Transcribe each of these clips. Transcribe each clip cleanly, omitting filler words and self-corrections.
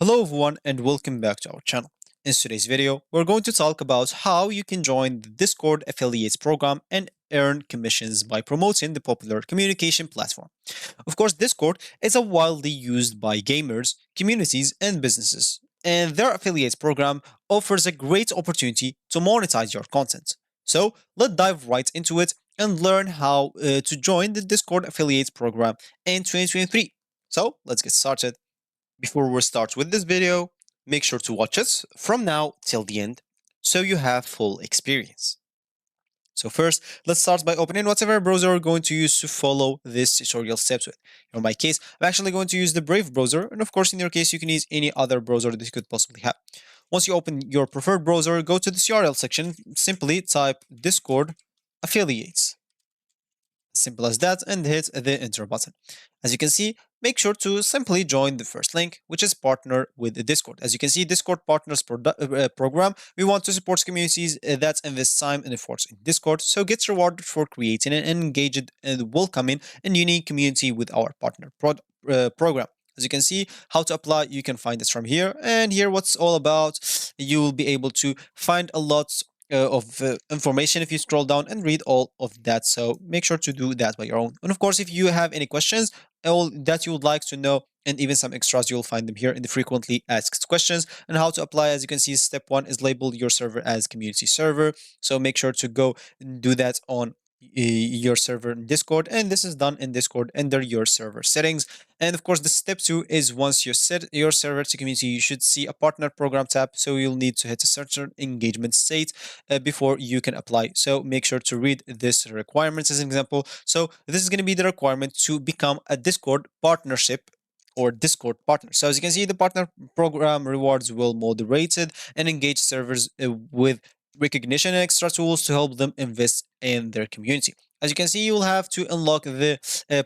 Hello everyone and welcome back to our channel. In today's video, we're going to talk about how you can join the Discord affiliates program and earn commissions by promoting the popular communication platform. Of course, Discord is a widely used by gamers, communities, and businesses, and their affiliates program offers a great opportunity to monetize your content. So, let's dive right into it and learn how to join the Discord affiliates program in 2023. So, let's get started. Before we start with this video, make sure to watch it from now till the end so you have full experience. So first, let's start by opening whatever browser we're going to use to follow this tutorial steps with. In my case, I'm actually going to use the Brave browser, and of course, in your case, you can use any other browser that you could possibly have. Once you open your preferred browser, go to the URL section, simply type Discord affiliates. Simple as that, and hit the enter button. As you can see, make sure to simply join the first link, which is partner with the Discord. As you can see, Discord Partners program, we want to support communities that invest time and efforts in Discord, so get rewarded for creating an engaged and welcoming and unique community with our partner program. As you can see, how to apply, you can find this from here. And here, what's all about, you will be able to find a lot of information if you scroll down and read all of that. So make sure to do that by your own. And of course, if you have any questions all that you would like to know, and even some extras, you'll find them here in the frequently asked questions. And how to apply, as you can see, step one is label your server as community server. So make sure to go and do that on your server in Discord, and this is done in Discord under your server settings. And of course, the step two is once you set your server to community, you should see a partner program tab. So you'll need to hit a certain engagement state before you can apply. So make sure to read this requirements as an example. So this is going to be the requirement to become a Discord partnership or Discord partner. So as you can see, the partner program rewards will moderated and engage servers with recognition and extra tools to help them invest in their community. As you can see, you will have to unlock the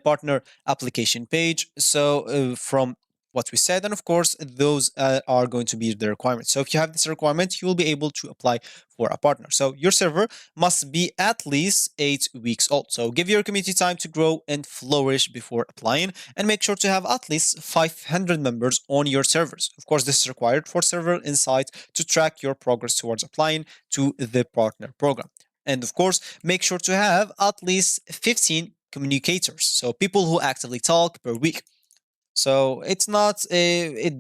partner application page. So from what we said, and of course, those are going to be the requirements. So if you have this requirement, you will be able to apply for a partner. So your server must be at least 8 weeks old. So give your community time to grow and flourish before applying, and make sure to have at least 500 members on your servers. Of course, this is required for Server Insight to track your progress towards applying to the partner program. And of course, make sure to have at least 15 communicators, so people who actively talk per week. So it's not it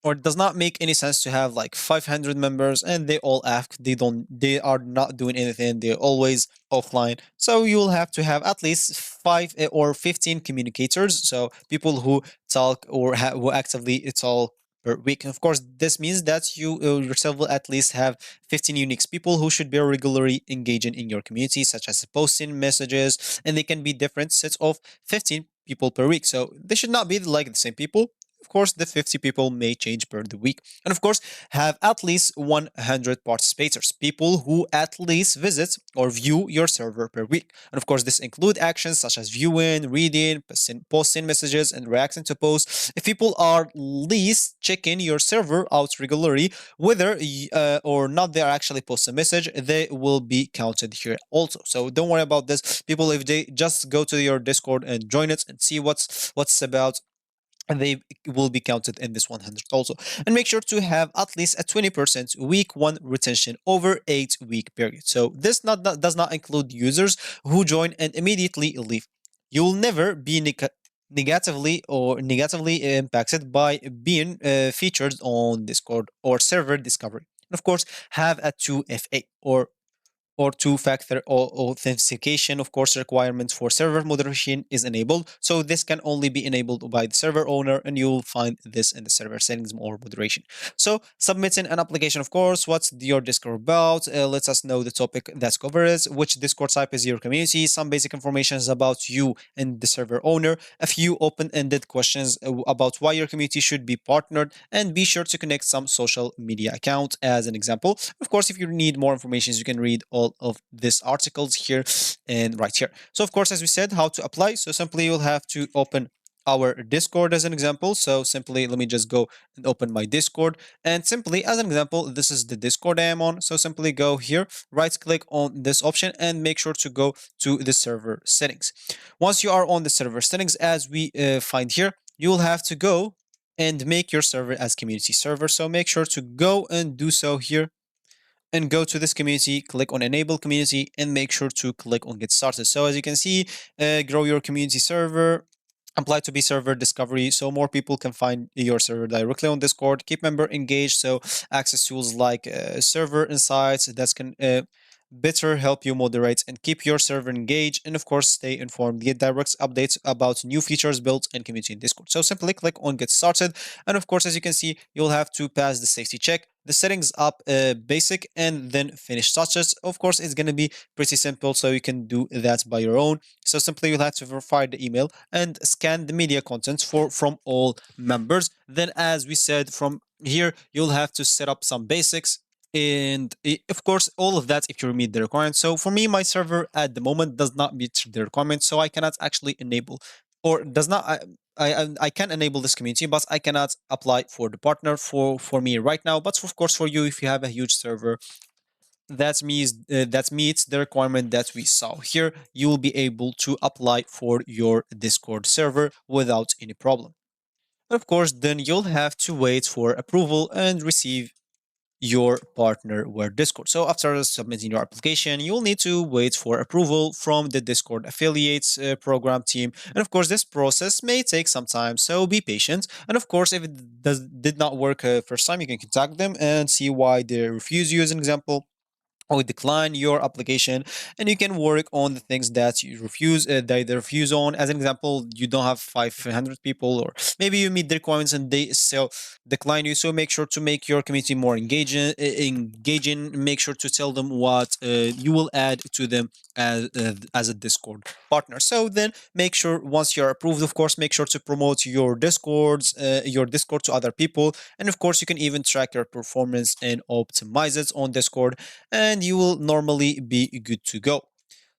or it does not make any sense to have like 500 members and they all act, they are not doing anything, they're always offline. So you'll have to have at least 5 or 15 communicators, so people who talk or who actively talk per week. Of course, this means that you yourself will at least have 15 unique people who should be regularly engaging in your community, such as posting messages, and they can be different sets of 15 people per week. So they should not be like the same people. Of course, the 50 people may change per the week. And of course, have at least 100 participators, people who at least visit or view your server per week. And of course, this include actions such as viewing, reading, posting messages, and reacting to posts. If people are least checking your server out regularly, whether or not they are actually post a message, they will be counted here also. So don't worry about this. People, if they just go to your Discord and join it and see what's about, and they will be counted in this 100 also. And make sure to have at least a 20% week one retention over 8 week period. So this does not include users who join and immediately leave. You will never be negatively impacted by being featured on Discord or server discovery. And of course, have a 2FA or two-factor authentication. Of course, requirements for server moderation is enabled. So this can only be enabled by the server owner, and you'll find this in the server settings or moderation. So submitting an application, of course, what's your Discord about? Let us know the topic that's covered, which Discord type is your community, some basic information about you and the server owner, a few open-ended questions about why your community should be partnered, and be sure to connect some social media account as an example. Of course, if you need more information, you can read all of these articles here and right here. So of course, as we said, how to apply. So simply you'll have to open our Discord as an example. So simply let me just go and open my Discord, and simply as an example, this is the Discord I am on. So simply go here, right click on this option, and make sure to go to the server settings. Once you are on the server settings, as we find here, you will have to go and make your server as community server. So make sure to go and do so here and go to this community, click on enable community, and make sure to click on get started. So as you can see, grow your community server, apply to be server discovery so more people can find your server directly on Discord, keep member engaged, so access tools like server insights that can better help you moderate and keep your server engaged, and of course stay informed, get direct updates about new features built in community in Discord. So simply click on get started, and of course as you can see you'll have to pass the safety check, the settings up basic, and then finish touches. Of course it's going to be pretty simple, so you can do that by your own. So simply you'll have to verify the email and scan the media contents from all members. Then as we said, from here you'll have to set up some basics, and of course all of that if you meet the requirements. So for me, my server at the moment does not meet the requirements, so I cannot actually enable, or does not I can enable this community, but I cannot apply for the partner for me right now. But of course for you, if you have a huge server that meets the requirement that we saw here, you will be able to apply for your Discord server without any problem. Of course then you'll have to wait for approval and receive your partnerware Discord. So after submitting your application, you'll need to wait for approval from the Discord affiliates program team. And of course, this process may take some time, so be patient. And of course, if it did not work first time, you can contact them and see why they refuse you as an example, or decline your application, and you can work on the things that you refuse they refuse on. As an example, you don't have 500 people, or maybe you meet the requirements and they still decline you. So make sure to make your community more engaging, make sure to tell them what you will add to them as a Discord partner. So then make sure once you're approved, of course, make sure to promote your Discord to other people, and of course you can even track your performance and optimize it on Discord, and you will normally be good to go.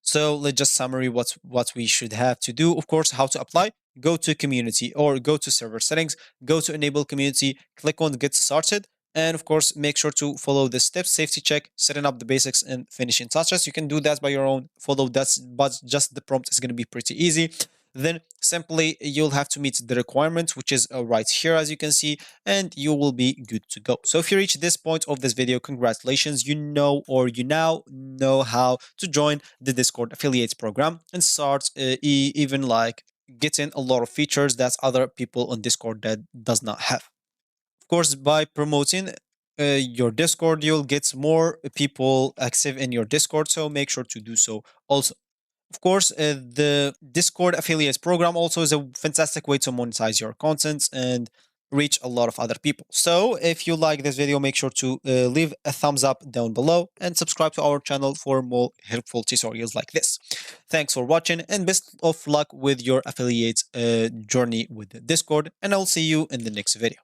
So let's just summary what we should have to do. Of course, how to apply. Go to community or go to server settings, go to enable community, click on get started, and of course make sure to follow the steps, safety check, setting up the basics, and finishing touches. You can do that by your own, follow that, but just the prompt is going to be pretty easy. Then simply you'll have to meet the requirement, which is right here as you can see, and you will be good to go. So if you reach this point of this video, congratulations, you know, or you now know how to join the Discord affiliates program and start even like getting a lot of features that other people on Discord that does not have. Of course, by promoting your Discord, you'll get more people active in your Discord, so make sure to do so also. Of course, the Discord affiliates program also is a fantastic way to monetize your content and reach a lot of other people. So if you like this video, make sure to leave a thumbs up down below and subscribe to our channel for more helpful tutorials like this. Thanks for watching and best of luck with your affiliate journey with the Discord, and I'll see you in the next video.